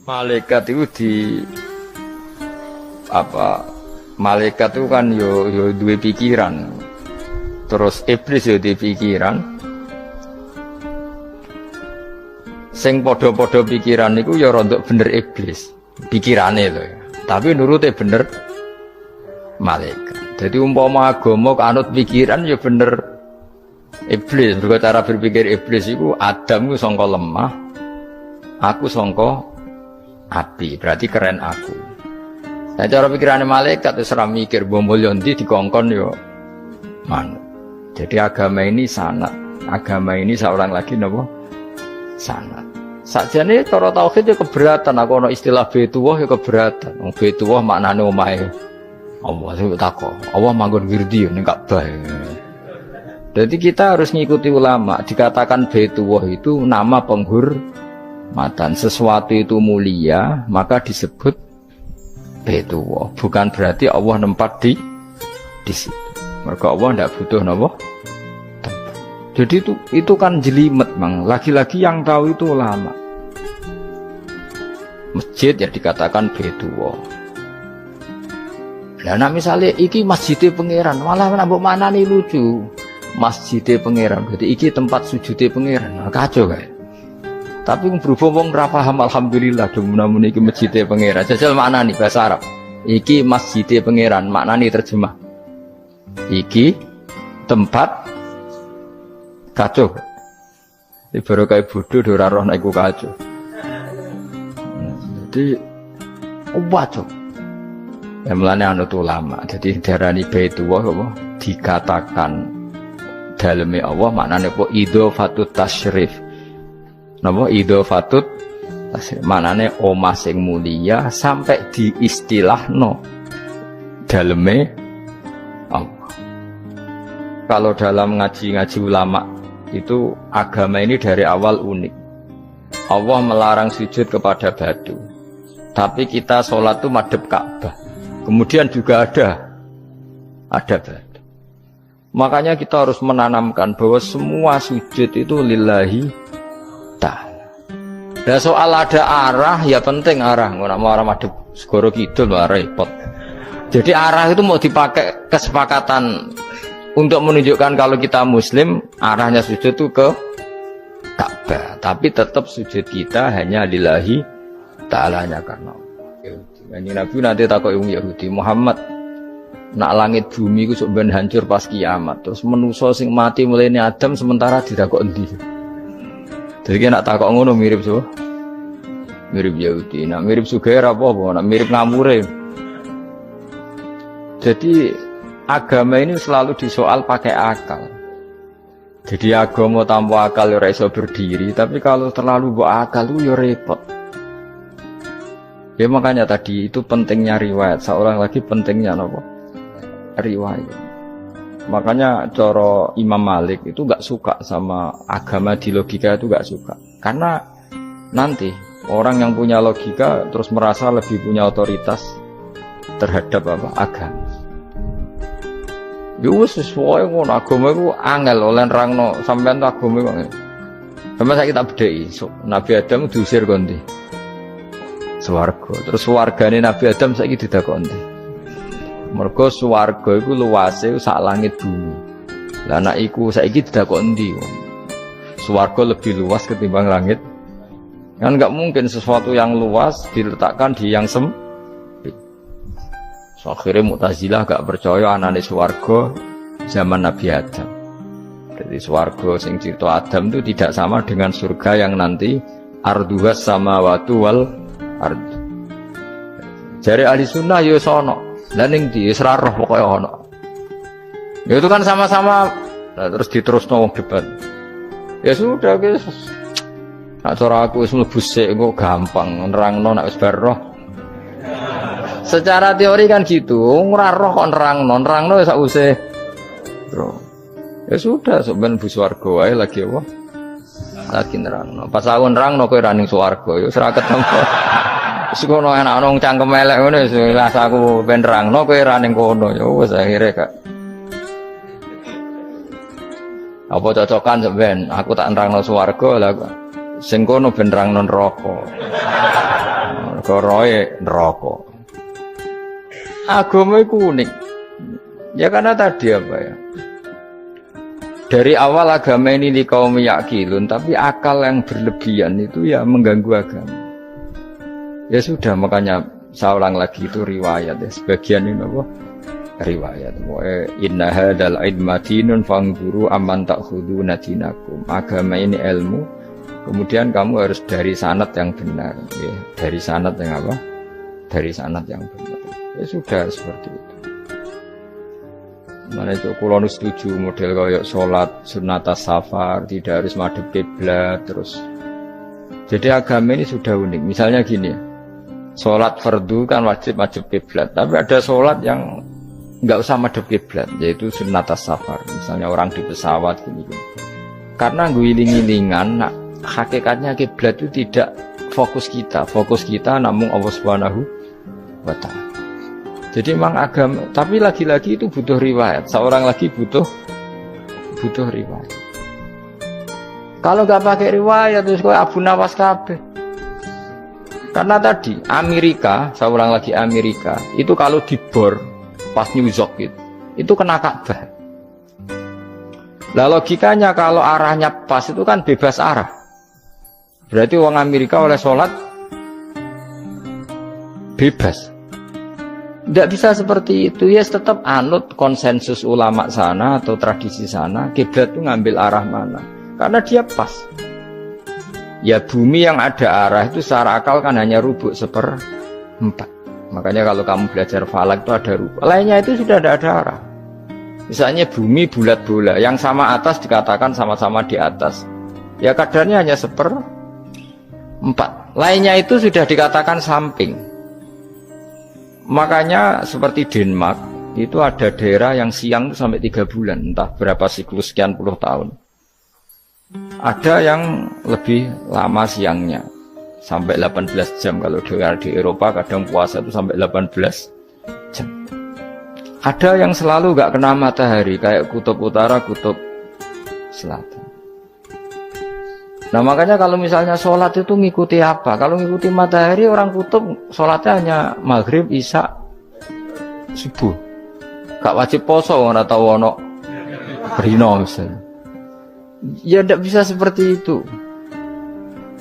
Malaikat itu malaikat itu kan yo duwe pikiran. Terus iblis yo duwe pikiran. Sing padha-padha pikiran niku ya rontok bener iblis. Pikirane lho. Tapi nurute bener malaikat. Jadi umpama agama kanut pikiran ya bener iblis. Mergo cara berpikir iblis iku Adam ku sangka lemah, aku sangka api. Berarti keren aku. Nah cara pikirane malaikat wis ora mikir mulya ndi dikongkon yo manut. Jadi agama ini sanad. Agama ini seorang lagi napa? Sanad. Sakjane cara tauhid ya keberatan, aku ana istilah Baitullah ya keberatan. Wong Baitullah maknane omahe Allah sing takok. Allah manggon wirdi ning Ka'bah. Jadi kita harus ngikuti ulama. Dikatakan Baitullah itu nama penghormatan. Sesuatu itu mulia, maka disebut Baitullah. Bukan berarti Allah nempat di situ. Mergo Allah ndak butuh napa? Jadi itu kan jelimet, Mang. Lagi-lagi yang tahu itu ulama. Masjid ya dikatakan Baitullah. Lah nek misale iki masjidé pangeran, malah nek mbok manani lucu. Masjidé pangeran, berarti iki tempat sujudé pangeran. Nah, kacau kae. Tapi berhubung wong ora paham alhamdulillah demun iki masjidé pangeran. Jajal maknani bahasa Arab. Iki masjidé pangeran, maknani terjemah. Iki tempat kacau. Ini baru kayak bodoh ora roh nek iku kacau. Jadi wacok. Ya mulane anut ulama. Jadi darani Baitullah apa dikatakan daleme Allah maknane apa idhofatut tasyrif. Napa idhofatut tasyrif maknane omah sing mulia sampai diistilahno daleme Allah. Kalau dalam ngaji-ngaji ulama itu agama ini dari awal unik. Allah melarang sujud kepada batu. Tapi kita sholat itu madhep Ka'bah. Kemudian juga ada batu. Makanya kita harus menanamkan bahwa semua sujud itu lillahi ta'ala. Dan soal ada arah, ya penting arah. Nggak mau arah madhep segoro kidul, repot. Jadi arah itu mau dipakai kesepakatan untuk menunjukkan kalau kita muslim, arahnya sujud itu ke Ka'bah. Tapi tetap sujud kita hanya lillahi ta'ala nya karena Yahudi. Nabi nanti takut Yahudi, Muhammad nak langit bumi itu sok ben hancur pas kiamat. Terus manusa sing mati mulai ini Adam sementara ditakok endi. Jadi nak takok ngono mirip so. Mirip Yahudi. Nak mirip Sugair apa-apa, nak mirip ngamure. Jadi agama ini selalu disoal pakai akal. Jadi agama tanpa akal ya iso berdiri, tapi kalau terlalu bawa akal itu ya repot. Ya makanya tadi itu pentingnya riwayat. Seorang lagi pentingnya apa? Riwayat. Makanya coro Imam Malik itu gak suka sama agama di logika itu gak suka. Karena nanti orang yang punya logika terus merasa lebih punya otoritas terhadap agama. Ya wis sesuai ngono agama iku angel oleh nerangno sampean agama kok. Sampe saiki tak bedheki. Nabi Adam diusir kondi. Swarga. Terus swargane Nabi Adam saiki didakoni. Mergo swarga iku luase sak langit bumi. Lah nek iku saiki didakoni ndi? Swarga lebih luas ketimbang langit. Kan enggak mungkin sesuatu yang luas diletakkan di yang sempit. So, akhirnya Mu'tazilah gak percaya anane swarga zaman Nabi Adam. Jadi swarga sing cerita Adam itu tidak sama dengan surga yang nanti arduhas samawati wal ard. Jare ahli sunnah ya sono. Lah ning ndi wis ra roh pokoke ono. Ya itu kan sama-sama terus diterusno wong debat. Ya sudah guys. Nek cara aku wis mlebu sik kok gampang nerangno nek wis bar roh. Secara teori kan gitu, ora roh kok nerangno sak usih. Bro. Ya sudah, sampeyan bu swarga wae lagi apa? Lagi nerangno. Pas aku nerangno kowe ra ning swarga, ya ora ketemu. Wis kono enak nang cangkem elek ngono wis aku ben nerangno kowe ra ning kono. Ya wis akhire gak. Apa cocokan sampeyan? Aku tak nerangno swarga lah. Sing kono ben nerangno neraka. roe neraka. Agama itu unik. Ya karena tadi apa ya? Dari awal agama ini di kaum yakilun, tapi akal yang berlebihan itu ya mengganggu agama. Ya sudah, makanya saya ulang lagi itu riwayat ya. Sebagian ini apa? Riwayat. Inna hadal ilma dinun fangguru amman ta'khuduna dinakum. Agama ini ilmu. Kemudian kamu harus dari sanad yang benar, ya. Dari sanad yang apa? Dari sanad yang benar. Ya sudah seperti itu. Mana itu kulon setuju model kayak sholat sunat safar tidak harus madhep kiblat terus. Jadi agama ini sudah unik. Misalnya gini, sholat fardu kan wajib kiblat, tapi ada sholat yang nggak usah madhep kiblat, yaitu sunat safar. Misalnya orang di pesawat gini. Karena guling-gilingan, nah, hakikatnya kiblat itu tidak fokus kita namun Allah Subhanahu wa Ta'ala. Jadi memang agama, tapi lagi-lagi itu butuh riwayat. Seorang lagi butuh riwayat. Kalau nggak pakai riwayat terus kau Abu Nawas kabeh. Karena tadi Amerika, seorang lagi Amerika, itu kalau dibor pas New York itu kena Ka'bah. Lah logikanya kalau arahnya pas itu kan bebas arah. Berarti orang Amerika oleh sholat bebas. Tidak bisa seperti itu, ya tetap anut konsensus ulama sana atau tradisi sana, kiblat itu ngambil arah mana, karena dia pas. Ya bumi yang ada arah itu secara akal kan hanya rubuk 1/4. Makanya kalau kamu belajar falak itu ada rubuk, lainnya itu sudah tidak ada arah. Misalnya bumi bulat bola, yang sama atas dikatakan sama-sama di atas, ya kadarnya hanya 1/4, lainnya itu sudah dikatakan samping. Makanya seperti Denmark itu ada daerah yang siang itu sampai 3 bulan, entah berapa siklus sekian puluh tahun. Ada yang lebih lama siangnya sampai 18 jam. Kalau di Eropa kadang puasa itu sampai 18 jam. Ada yang selalu gak kena matahari kayak kutub utara, kutub selatan. Nah makanya kalau misalnya sholat itu ngikuti apa? Kalau ngikuti matahari, orang kutub sholatnya hanya maghrib, isya, subuh. Gak wajib poso, nggak tahu ono rino misalnya. Ya tidak bisa seperti itu.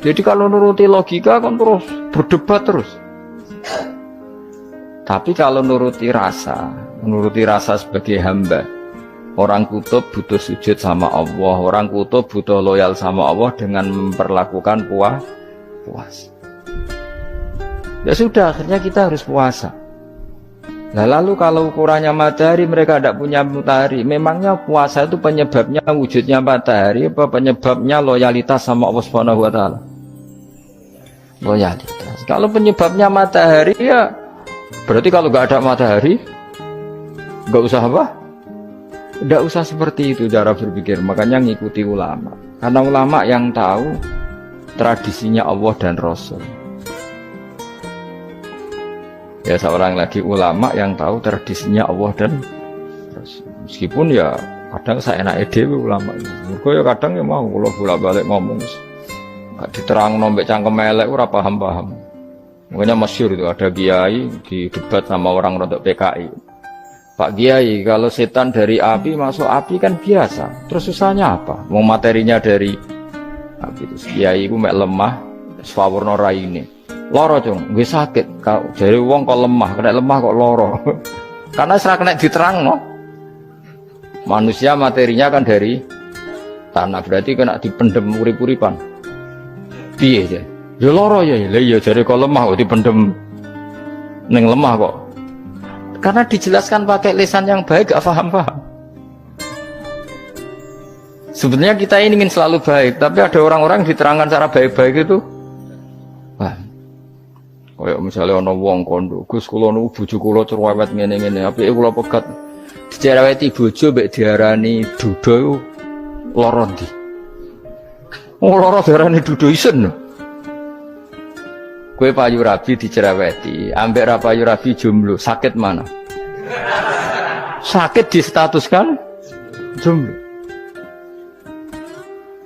Jadi kalau nuruti logika kan terus berdebat terus. Tapi kalau nuruti rasa sebagai hamba. Orang kutub butuh sujud sama Allah, orang kutub butuh loyal sama Allah dengan memperlakukan puasa. Ya sudah, akhirnya kita harus puasa. Nah lalu kalau ukurannya matahari, mereka tidak punya matahari. Memangnya puasa itu penyebabnya wujudnya matahari, apa penyebabnya loyalitas sama Allah Subhanahu wa Ta'ala? Loyalitas. Kalau penyebabnya matahari ya berarti kalau nggak ada matahari nggak usah apa? Tidak usah seperti itu cara berpikir. Makanya ngikuti ulama, karena ulama yang tahu tradisinya Allah dan Rasul. Ya seorang lagi ulama yang tahu tradisinya Allah dan Rasul. Meskipun ya kadang saya enak dewe ulama itu. Mereka ya kadang ya mau kalau bolak-balik ngomong gak diterang nombek cangkem elek ora paham-paham. Makanya masyhur itu ada kiai di debat sama orang rodok PKI. Pak Kiai, kalau setan dari api masuk api kan biasa. Terus susahnya apa? Mau materinya dari api. Terus Kiai itu mek lemah, swawarna raine. Loro dong, gue sakit. Kau dari wong kok lemah, kena lemah kok loro. Karena serak kena diterang no. Manusia materinya kan dari tanah, berarti kena dipendem urip-uripan. Piye ya? Ya loro ya, ya dari kok lemah kok dipendem neng lemah kok. Karena dijelaskan pakai lisan yang baik, gak paham-paham. Sebenarnya kita ini ingin selalu baik, tapi ada orang-orang diterangkan cara baik-baik itu. Wah, kayak misalnya ono wong kondo, Gus kula nu bojo kula cerewet ngene-ngene, apike kula pegat. Dicereweti bojo mbek diarani duda lara ndi? Oh lara diarani duda isen. Kue payu rabi dicereweti, ambek ra payu rabi jomblo, sakit mana? Sakit distatuskan jomblo.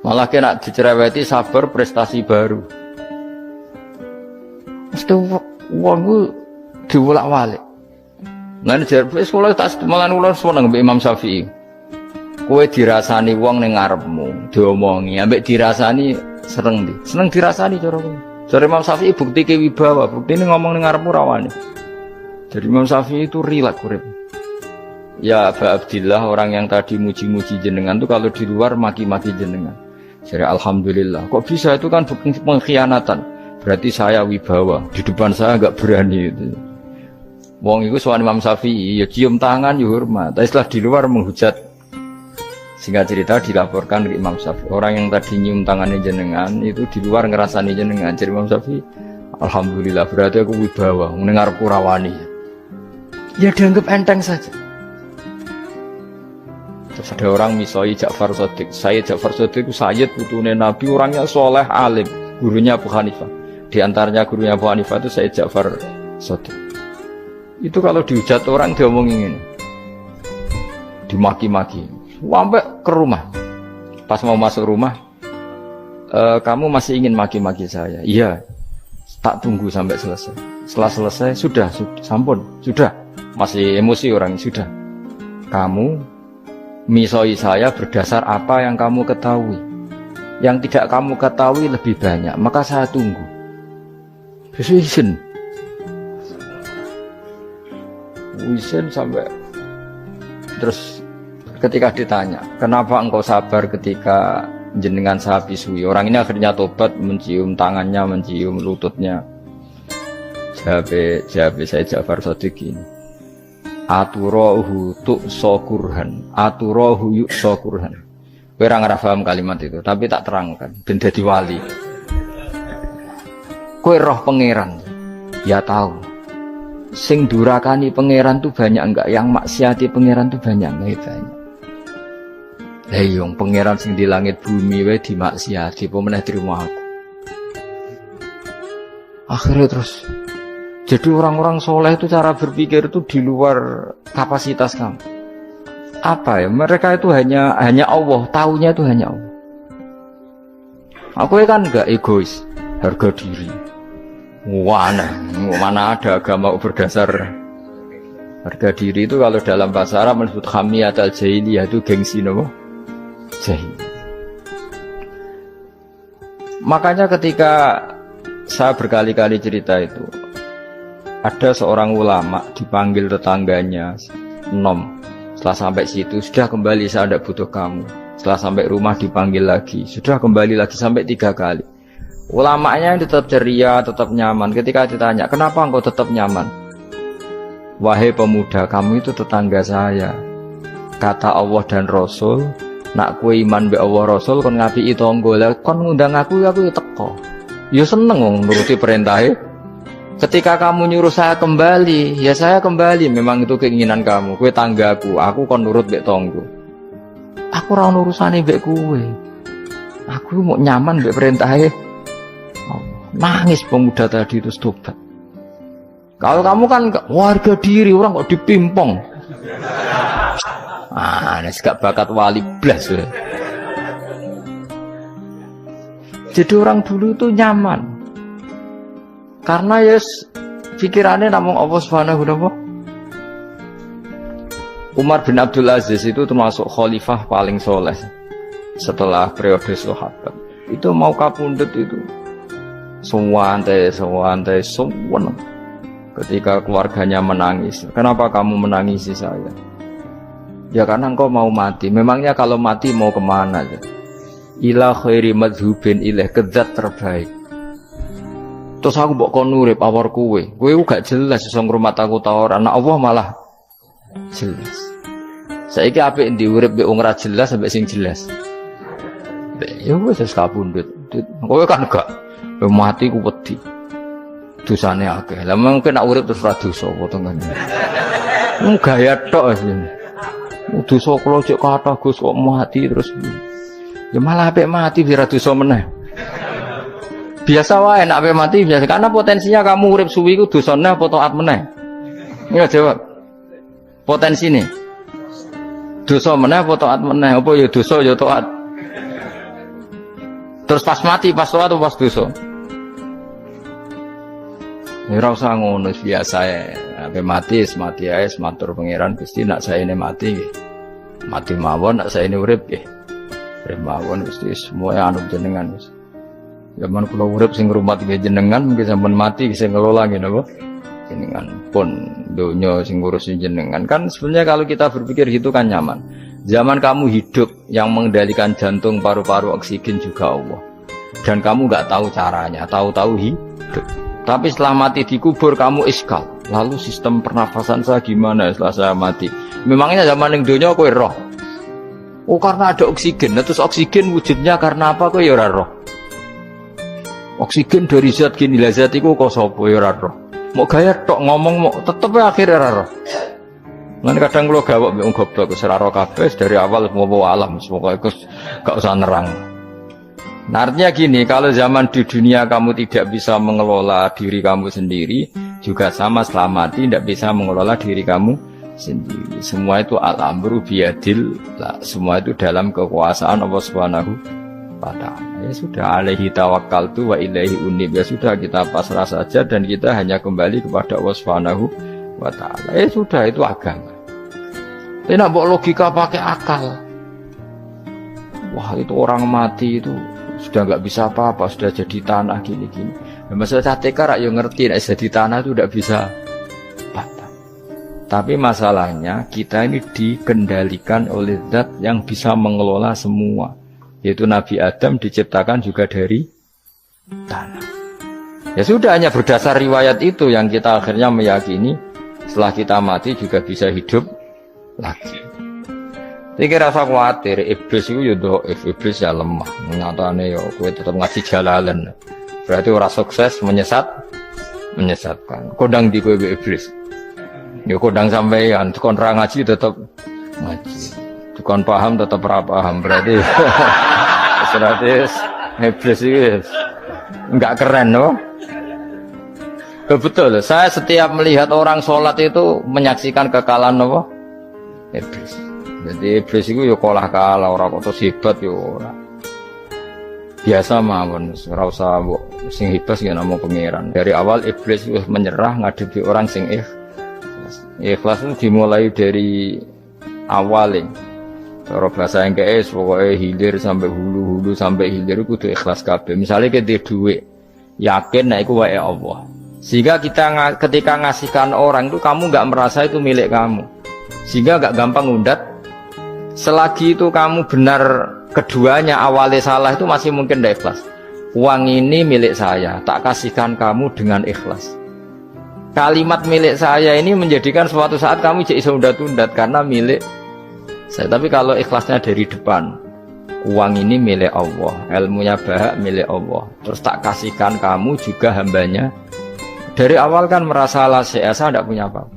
Malah kena dicereweti sabar prestasi baru. Mesti wong ku diwolak-walik. Lan jar wis kula tak malan kula seneng mbek Imam Syafi'i. Kowe dirasani wong ning ngarepmu, diomongi, ambek dirasani seneng ndi? Seneng dirasani cara kowe. Jare Imam Syafi'i bukti ke wibawa, buktine ngomong ning ngarepmu ra wani. Jadi Imam Syafi'i itu rileks urip. Ya Aba Abdillah, orang yang tadi muji-muji jenengan itu kalau di luar maki-maki jenengan. Jadi alhamdulillah. Kok bisa, itu kan bukti pengkhianatan. Berarti saya wibawa, di depan saya enggak berani itu. Wong iku sowan Imam Syafi'i ya cium tangan ya hormat. Tapi setelah di luar menghujat. Singkat cerita dilaporkan ke Imam Syafi'i. Orang yang tadi nyium tangannya jenengan itu di luar ngerasani jenengan. Jadi Imam Syafi'i, alhamdulillah berarti aku wibawa, mendengar kurawani. Ya dianggap enteng saja. Terus ada orang misoi Ja'far Shadiq. Sayyid Ja'far Shadiq itu Sayyid putune Nabi, orangnya soleh alim, gurunya Abu Hanifah. Di antaranya gurunya Abu Hanifah itu Sayyid Ja'far Shadiq. Itu kalau dihujat orang diomongin ini, dimaki-maki, sampai ke rumah. Pas mau masuk rumah, kamu masih ingin maki-maki saya? Iya, tak tunggu sampai selesai. Setelah selesai, sudah, sampun, sudah. Masih emosi orang, sudah. Kamu misoi saya berdasar apa yang kamu ketahui. Yang tidak kamu ketahui lebih banyak, maka saya tunggu. Izin sampai terus ketika ditanya, kenapa engkau sabar ketika jenengan saya pisui? Orang ini akhirnya tobat, mencium tangannya, mencium lututnya. Jawab saya Ja'far Shadiq ini. Aturahu tu'sokurhan, aturahu yu'sokurhan. Kowe ora ngrafaham kalimat itu, tapi tak terangkan ben dadi wali. Kowe roh pangeran, ya tahu. Sing durakani pangeran tuh banyak enggak, yang maksiati pangeran tuh banyak enggak? Banyak. Lah yung pangeran sing di langit bumi wae dimaksiati, apa meneh trimo aku. Akhirnya terus jadi orang-orang soleh itu cara berpikir itu di luar kapasitas kamu. Apa ya? Mereka itu hanya Allah, taunya itu hanya Allah. Aku kan enggak egois, harga diri. Mana ada agama berdasar harga diri itu kalau dalam bahasa Arab disebut hamiyat al-jahiliyah, itu gengsi nopo? Jahil. Makanya ketika saya berkali-kali cerita itu, ada seorang ulama dipanggil tetangganya, nom. Setelah sampai situ, sudah kembali, saya tidak butuh kamu. Setelah sampai rumah dipanggil lagi, sudah kembali lagi sampai 3 kali. Ulamanya tetap ceria, tetap nyaman. Ketika ditanya, kenapa engkau tetap nyaman? Wahai pemuda, kamu itu tetangga saya. Kata Allah dan Rasul, nak kue iman be Allah Rasul, kon ngapi tangga, kon ngundang aku ya teko. Ya seneng nuruti perintahnya. Ketika kamu nyuruh saya kembali, ya saya kembali. Memang itu keinginan kamu. Kue tanggaku, aku kon nurut mbek tonggo. Aku ora urusane mbek kowe. Aku mau nyaman mbek perintahe. Nangis pemuda tadi itu tobat. Kalau kamu kan warga diri, orang kok dipimpong. Nek gak bakat wali blas. Jadi orang dulu itu nyaman. Karena yes, pikirannya namung Allah Subhanahu wa ta'ala. Umar bin Abdul Aziz itu termasuk khalifah paling soleh setelah periode sahabat. Itu mau kapundhut itu sewantai. Ketika keluarganya menangis, kenapa kamu menangisi saya? Ya karena engkau mau mati. Memangnya kalau mati mau kemana? Ila khairi madhubin ilaih, kedzat terbaik. Terus aku mbok kon urip awar kowe gak jelas iso ngrumat aku ta ora. Anak Allah malah jelas. Saiki apik ndi urip mbek wong ora jelas sampai sing jelas. Ya wis kapundhut. Kowe kan gak mati ku wedi. Dosane akeh. Lah mungkin nek urip terus ora dosa apa tengene. Mung gaya tok asline. Dosa kula cek kathah Gus kok mati terus. Ya malah apik mati biar dosa meneh. Biasa wae nek ape mati biasa, karena potensinya kamu urip suwi ku dosane apa taat meneh. Ya jawab. Potensine. Dosa meneh apa taat meneh? Apa ya dosa ya taat. Terus pas mati pas taat atau pas dosa? Ora usah ngono biasa ya. Sampai mati ae matur pangeran Gusti nak saene mati nggih. Mati mawon nak saene urip nggih. Urip mawon Gusti semua anu jenengan wis. Zaman kula urip sing ngrumat nggih jenengan mungkin sampean mati sing ngelola nggih napa? Jenengan pun donya sing ngurusin jenengan kan sebenarnya kalau kita berpikir gitu kan nyaman. Zaman kamu hidup yang mengendalikan jantung, paru-paru, oksigen juga Allah. Dan kamu nggak tahu caranya, tahu-tahu hidup. Tapi setelah mati dikubur kamu iskal. Lalu sistem pernafasan saya gimana setelah saya mati? Memangnya zaman yang dunia kowe roh. Oh karena ada oksigen. Nah, terus oksigen wujudnya karena apa kowe ya ora roh? Oksigen dari zat gini lah zat iku kok sapa ya ora roh. Mau gaya tok ngomong mau tetep akhir ora roh. Lan kadang kula gawok mbek wong goblok wis ora roh kabeh dari awal mau alam semoga iku gak usah nerang. Nah, artinya gini, kalau zaman di dunia kamu tidak bisa mengelola diri kamu sendiri, juga sama setelah mati tidak bisa mengelola diri kamu sendiri. Semua itu al-amru biyadil, semua itu dalam kekuasaan Allah Subhanahu wa ta'ala. Ya sudah, alaihi tawakkaltu wa ilaihi unib. Ya sudah, kita pasrah saja dan kita hanya kembali kepada Allah Subhanahu wa ta'ala. Ya sudah, itu agama. Tapi nak bawa logika pakai akal. Wah, itu orang mati itu sudah nggak bisa apa-apa, sudah jadi tanah gini-gini. Nah, masalah catekar yang ngerti, nah, jadi tanah itu tidak bisa apa. Tapi masalahnya kita ini dikendalikan oleh zat yang bisa mengelola semua. Yaitu Nabi Adam diciptakan juga dari tanah. Ya sudah, hanya berdasar riwayat itu yang kita akhirnya meyakini setelah kita mati juga bisa hidup lagi. Iki rasa khawatir, iblis itu ya iblis ya lemah. Nyatane ya kowe tetap ngaji jalalan. Berarti ora sukses menyesatkan. Kodang di kowe iblis. Ya kodang sampean, kon ra ngaji tetap ngaji. Kon paham tetap ora paham. Berarti iblis itu enggak keren loh. Betul, saya setiap melihat orang sholat itu menyaksikan kekalahan apa? Iblis. Jadi iblis itu ya kalah ora kok hebat ya ora. Biasa mawon, ora usah mbok sing hebat ya namung pangeran. Dari awal iblis wis menyerah ngadepi orang sing ikhlas. Ikhlas itu dimulai dari awal. Cara bahasa Inggris pokoke hilir sampai hulu sampai hilir kudu ikhlas kabeh. Misale kita duit, yakin nek iku wae Allah. Sehingga kita ketika ngasihkan orang itu kamu enggak merasa itu milik kamu. Sehingga enggak gampang ngundat. Selagi itu kamu benar keduanya awalnya salah itu masih mungkin tidak ikhlas. Uang ini milik saya, tak kasihkan kamu dengan ikhlas. Kalimat milik saya ini menjadikan suatu saat kamu jadi undat-undat karena milik saya. Tapi kalau ikhlasnya dari depan, uang ini milik Allah, ilmunya bahak milik Allah, terus tak kasihkan kamu juga hambanya. Dari awal kan merasa saya tidak punya apa-apa.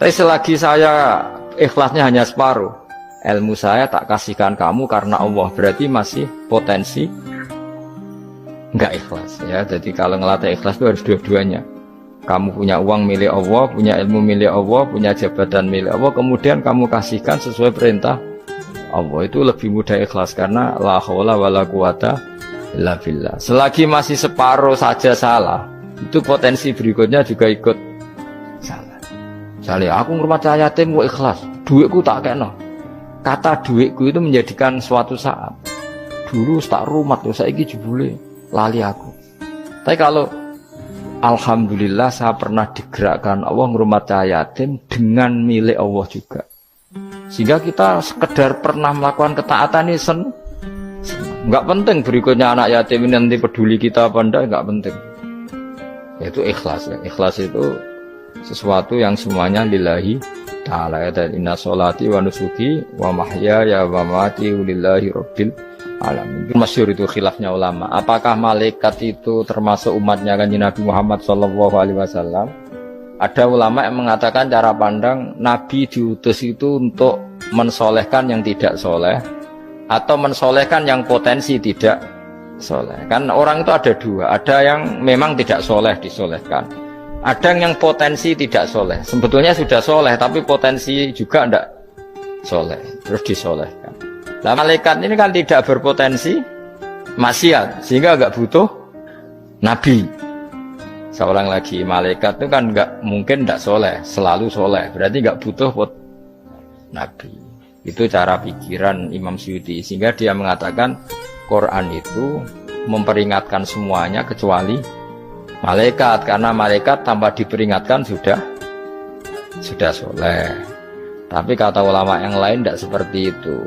Tapi selagi saya ikhlasnya hanya separuh, ilmu saya tak kasihkan kamu karena Allah, berarti masih potensi enggak ikhlas ya. Jadi kalau ngelatih ikhlas itu harus dua-duanya. Kamu punya uang milik Allah, punya ilmu milik Allah, punya jabatan milik Allah, kemudian kamu kasihkan sesuai perintah Allah, itu lebih mudah ikhlas karena la haula wala quwata illa billah. Selagi masih separuh saja salah, itu potensi berikutnya juga ikut salah. Misalnya aku ngurmat yatim kok ikhlas, duitku tak kena. Kata duitku itu menjadikan suatu saat dulu tak rumat tuh saiki jebule lali aku. Tapi kalau alhamdulillah saya pernah digerakkan Allah ngurmat yatim dengan milik Allah juga. Sehingga kita sekedar pernah melakukan ketaatan ini enggak penting berikutnya anak yatim ini nanti peduli kita apa enggak, enggak penting. Yaitu ikhlas ya. Ikhlas itu sesuatu yang semuanya lillahi ta'ala. Ya, inna sholati wa nusuki wa mahyaya wa mamati lillahi rabbil alamin. Masyhur itu khilafnya ulama. Apakah malaikat itu termasuk umatnya Kanjeng Nabi Muhammad SAW? Ada ulama yang mengatakan cara pandang Nabi diutus itu untuk mensolehkan yang tidak soleh atau mensolehkan yang potensi tidak soleh. Kan orang itu ada dua, ada yang memang tidak soleh disolehkan, ada yang potensi tidak soleh, sebetulnya sudah soleh tapi potensi juga tidak soleh, terus disolehkan. Nah malaikat ini kan tidak berpotensi maksiat, sehingga agak butuh nabi. Seorang lagi malaikat itu kan nggak mungkin nggak soleh, selalu soleh. Berarti nggak butuh nabi. Itu cara pikiran Imam Suyuti. Sehingga dia mengatakan Quran itu memperingatkan semuanya kecuali malaikat. Karena malaikat tanpa diperingatkan sudah soleh. Tapi kata ulama yang lain tidak seperti itu.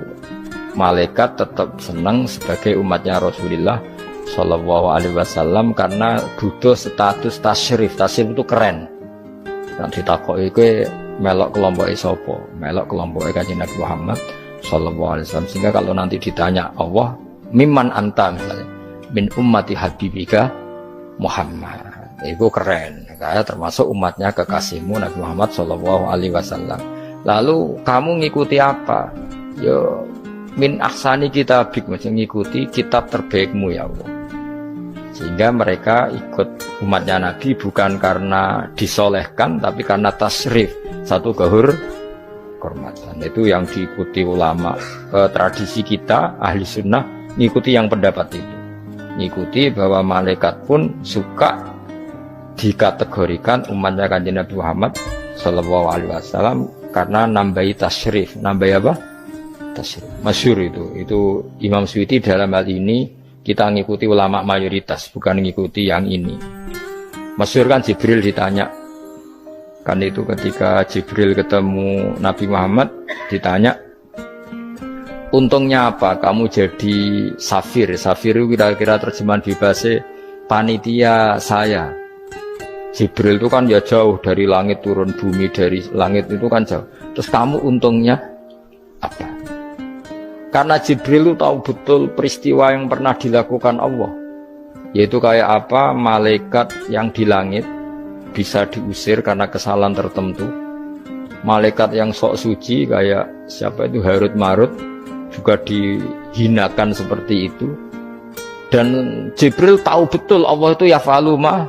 Malaikat tetap senang sebagai umatnya Rasulullah Shallallahu Alaihi Wasallam karena butuh status tasyrif. Tasyrif itu keren. Dan ditakoki kowe melok kelompok sopo, melok kelompok Kanjeng Nabi Muhammad Shallallahu Alaihi Wasallam. Sehingga kalau nanti ditanya Allah, mimman anta misalnya, min ummati habibika Muhammad, itu keren. Kayak termasuk umatnya kekasihmu Nabi Muhammad Shallallahu Alaihi Wasallam. Lalu kamu ngikuti apa? Yo min ahsani kitabik, maksudnya ngikuti kitab terbaikmu ya Allah. Sehingga mereka ikut umatnya Nabi bukan karena disolehkan, tapi karena tasrif, satu kehormatan. Itu yang diikuti ulama. Tradisi kita ahli sunnah ngikuti yang pendapat itu, ngikuti bahwa malaikat pun suka dikategorikan umatnya Kanjeng Nabi Muhammad Sallallahu Alaihi Wasallam karena nambahi tasrif. Nambahi apa? Tasrif. Masyhur itu Imam Suyuti dalam hal ini kita ngikuti ulama mayoritas, bukan ngikuti yang ini. Masyhur kan Jibril ditanya, kan itu ketika Jibril ketemu Nabi Muhammad ditanya, untungnya apa kamu jadi safir? Safir itu kira-kira terjemahan bebasnya panitia saya. Jibril itu kan ya jauh dari langit turun bumi, dari langit itu kan jauh. Terus kamu untungnya apa? Karena Jibril itu tahu betul peristiwa yang pernah dilakukan Allah. Yaitu kayak apa malaikat yang di langit bisa diusir karena kesalahan tertentu. Malaikat yang sok suci kayak siapa itu Harut Marut juga dihinakan seperti itu. Dan Jibril tahu betul Allah itu yafalu ma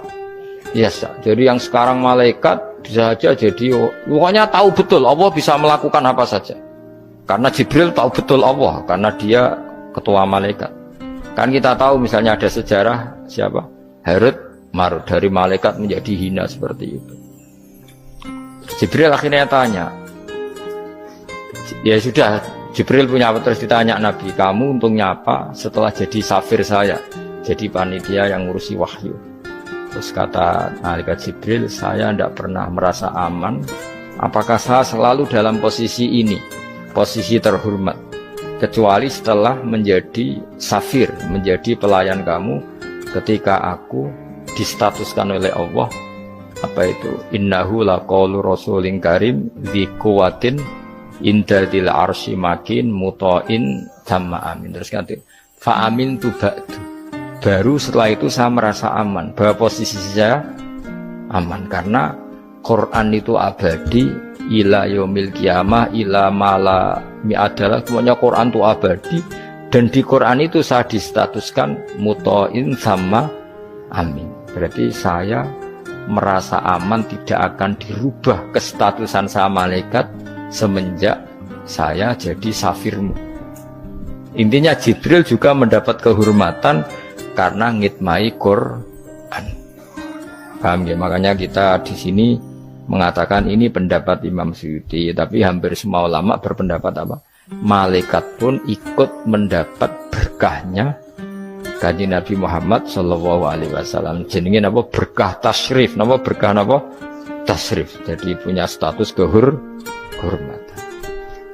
yasha. Jadi yang sekarang malaikat bisa saja jadi pokoknya tahu betul Allah bisa melakukan apa saja. Karena Jibril tahu betul Allah, karena dia ketua malaikat. Kan kita tahu misalnya ada sejarah siapa? Harut Marut, dari malaikat menjadi hina seperti itu. Jibril akhirnya tanya, ya sudah, Jibril punya apa, terus ditanya Nabi, kamu untungnya apa setelah jadi safir saya, jadi panitia yang ngurusi wahyu. Terus kata malaikat Jibril, saya tidak pernah merasa aman. Apakah saya selalu dalam posisi ini? Posisi terhormat, kecuali setelah menjadi safir, menjadi pelayan kamu ketika aku distatuskan oleh Allah apa itu innahu laqaulu rasulin karim dzi quwwatin indadil arsy makin muta'in sama amin. Terus kata fa amin tu ba'du, baru setelah itu saya merasa aman bahwa posisi saya aman karena Quran itu abadi ila yaumil qiyamah ila mala mi'adalah, semuanya Quran itu abadi dan di Quran itu saya distatuskan muta'in sama amin. Berarti saya merasa aman, tidak akan dirubah kestatusan saya malaikat semenjak saya jadi safirmu. Intinya Jibril juga mendapat kehormatan karena ngitmai Quran. Paham ya? Makanya kita di sini mengatakan ini pendapat Imam Suyuti, tapi hampir semua ulama berpendapat apa? Malaikat pun ikut mendapat berkahnya Kanjeng Nabi Muhammad Shallallahu Alaihi Wasallam. Jenenge apa? Berkah tasrif, apa berkah apa? Tasrif. Jadi punya status kehormatan.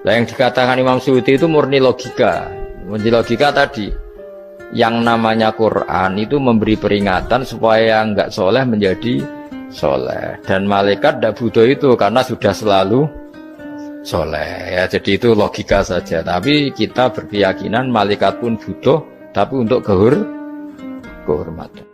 Nah, yang dikatakan Imam Suyuti itu murni logika. Murni logika tadi, yang namanya Quran itu memberi peringatan supaya yang enggak soleh menjadi soleh, dan malaikat tidak butuh itu karena sudah selalu soleh ya. Jadi itu logika saja, tapi kita berkeyakinan malaikat pun butuh, tapi untuk kehormatan.